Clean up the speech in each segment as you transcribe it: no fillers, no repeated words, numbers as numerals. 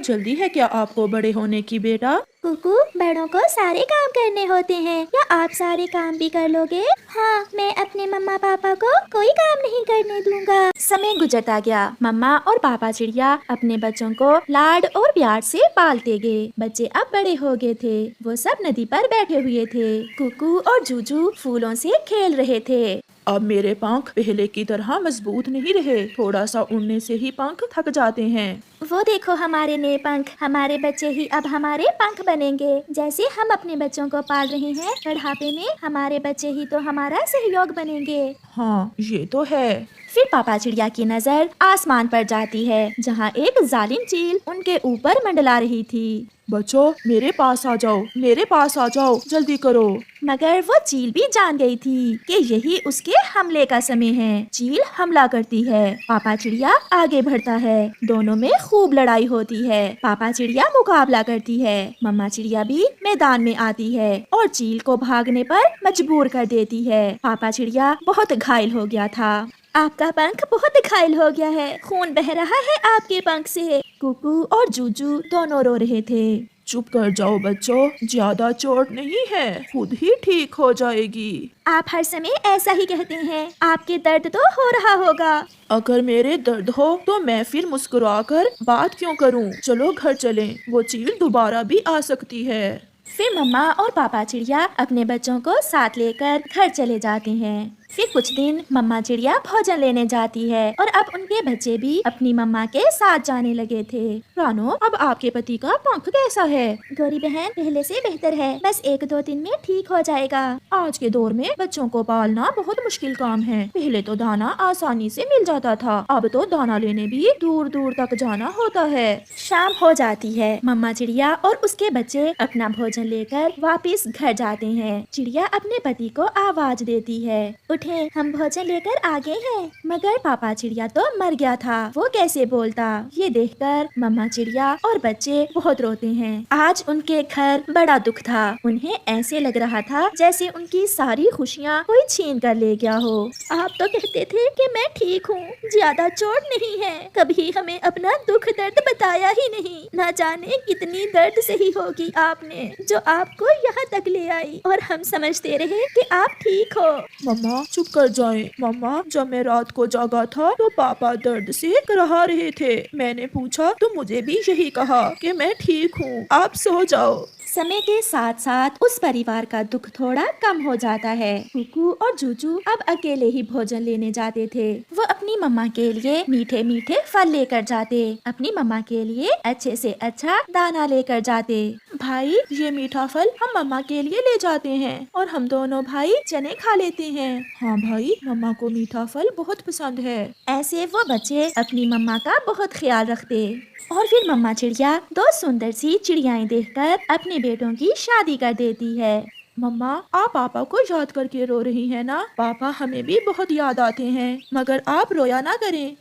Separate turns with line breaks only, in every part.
जल्दी है क्या आपको बड़े होने की बेटा?
कुकू, बड़ों को सारे काम करने होते हैं, क्या आप सारे काम भी कर लोगे? हाँ, मैं अपने मम्मा पापा को कोई काम नहीं करने दूंगा।
समय गुजरता गया। मम्मा और पापा चिड़िया अपने बच्चों को लाड और प्यार से पालते गए। बच्चे अब बड़े हो गए थे। वो सब नदी पर बैठे हुए थे। कुकू और जूजू फूलों से खेल रहे थे।
अब मेरे पंख पहले की तरह मजबूत नहीं रहे, थोड़ा सा उड़ने से ही पंख थक जाते हैं।
वो देखो हमारे नए पंख, हमारे बच्चे ही अब हमारे पंख बनेंगे। जैसे हम अपने बच्चों को पाल रहे हैं, बुढ़ापे में हमारे बच्चे ही तो हमारा सहयोग बनेंगे।
हाँ, ये तो है।
फिर पापा चिड़िया की नजर आसमान पर जाती है, जहाँ एक जालिम चील उनके ऊपर मंडला रही थी।
बच्चों, मेरे पास आ जाओ, मेरे पास आ जाओ, जल्दी करो।
मगर वो चील भी जान गई थी कि यही उसके हमले का समय है। चील हमला करती है। पापा चिड़िया आगे बढ़ता है। दोनों में खूब लड़ाई होती है। पापा चिड़िया मुकाबला करती है। मम्मा चिड़िया भी मैदान में आती है और चील को भागने पर मजबूर कर देती है। पापा चिड़िया बहुत घायल हो गया था।
आपका पंख बहुत घायल हो गया है, खून बह रहा है आपके पंख से।
कुकू और जूजू दोनों रो रहे थे।
चुप कर जाओ बच्चों, ज्यादा चोट नहीं है, खुद ही ठीक हो जाएगी।
आप हर समय ऐसा ही कहते हैं, आपके दर्द तो हो रहा होगा।
अगर मेरे दर्द हो तो मैं फिर मुस्कुराकर बात क्यों करूं? चलो घर चलें, वो चील दोबारा भी आ सकती है।
फिर मम्मा और पापा चिड़िया अपने बच्चों को साथ लेकर घर चले जाते हैं। फिर कुछ दिन मम्मा चिड़िया भोजन लेने जाती है और अब उनके बच्चे भी अपनी मम्मा के साथ जाने लगे थे।
रानो, अब आपके पति का पंख कैसा है?
गौरी बहन, पहले से बेहतर है, बस 1-2 दिन में ठीक हो जाएगा।
आज के दौर में बच्चों को पालना बहुत मुश्किल काम है। पहले तो दाना आसानी से मिल जाता था, अब तो दाना लेने भी दूर दूर तक जाना होता है।
शाम हो जाती है। मम्मा चिड़िया और उसके बच्चे अपना भोजन लेकर वापस घर जाते हैं। चिड़िया अपने पति को आवाज देती है,
उठे, हम भोजन लेकर आ गए हैं।
मगर पापा चिड़िया तो मर गया था, वो कैसे बोलता? ये देखकर मम्मा चिड़िया और बच्चे बहुत रोते हैं। आज उनके घर बड़ा दुख था। उन्हें ऐसे लग रहा था जैसे उनकी सारी खुशियाँ कोई छीन कर ले गया हो।
आप तो कहते थे कि मैं ठीक हूँ, ज्यादा चोट नहीं है, कभी हमें अपना दुख दर्द बताया ही नहीं। न जाने कितनी दर्द सही होगी आपने, जो आपको यहाँ तक ले आई, और हम समझते रहे कि आप ठीक हो।
मम्मा चुप कर जाएं। मम्मा, जब मैं रात को जागा था तो पापा दर्द से कराह रहे थे। मैंने पूछा तो मुझे भी यही कहा कि मैं ठीक हूँ, आप सो जाओ।
समय के साथ साथ उस परिवार का दुख थोड़ा कम हो जाता है। कुकू और जूजू अब अकेले ही भोजन लेने जाते थे। वो अपनी मम्मा के लिए मीठे मीठे फल लेकर जाते, अपनी मम्मा के लिए अच्छे से अच्छा दाना लेकर जाते।
भाई, ये मीठा फल हम मम्मा के लिए ले जाते हैं और हम दोनों भाई चने खा लेते हैं। हाँ भाई, मम्मा को मीठा फल बहुत पसंद है।
ऐसे वो बच्चे अपनी मम्मा का बहुत ख्याल रखते। और फिर मम्मा चिड़िया 2 सुंदर सी चिड़ियाएं देखकर अपने बेटों की शादी कर देती है।
मम्मा, आप पापा को याद करके रो रही हैं ना? पापा हमें भी बहुत याद आते हैं, मगर आप रोया ना करें।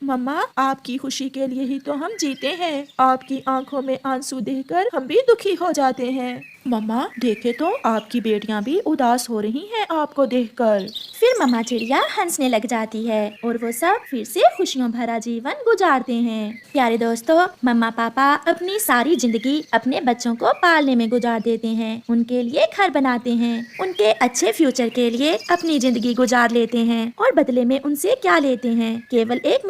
मम्मा, आपकी खुशी के लिए ही तो हम जीते हैं। आपकी आंखों में आंसू देखकर हम भी दुखी हो जाते हैं। मम्मा, देखे तो आपकी बेटियां भी उदास हो रही हैं आपको देखकर।
फिर मम्मा चिड़िया हंसने लग जाती है और वो सब फिर से खुशियों भरा जीवन गुजारते हैं। प्यारे दोस्तों, मम्मा पापा अपनी सारी जिंदगी अपने बच्चों को पालने में गुजार देते हैं, उनके लिए घर बनाते हैं, उनके अच्छे फ्यूचर के लिए अपनी जिंदगी गुजार लेते हैं और बदले में उनसे क्या लेते हैं? केवल एक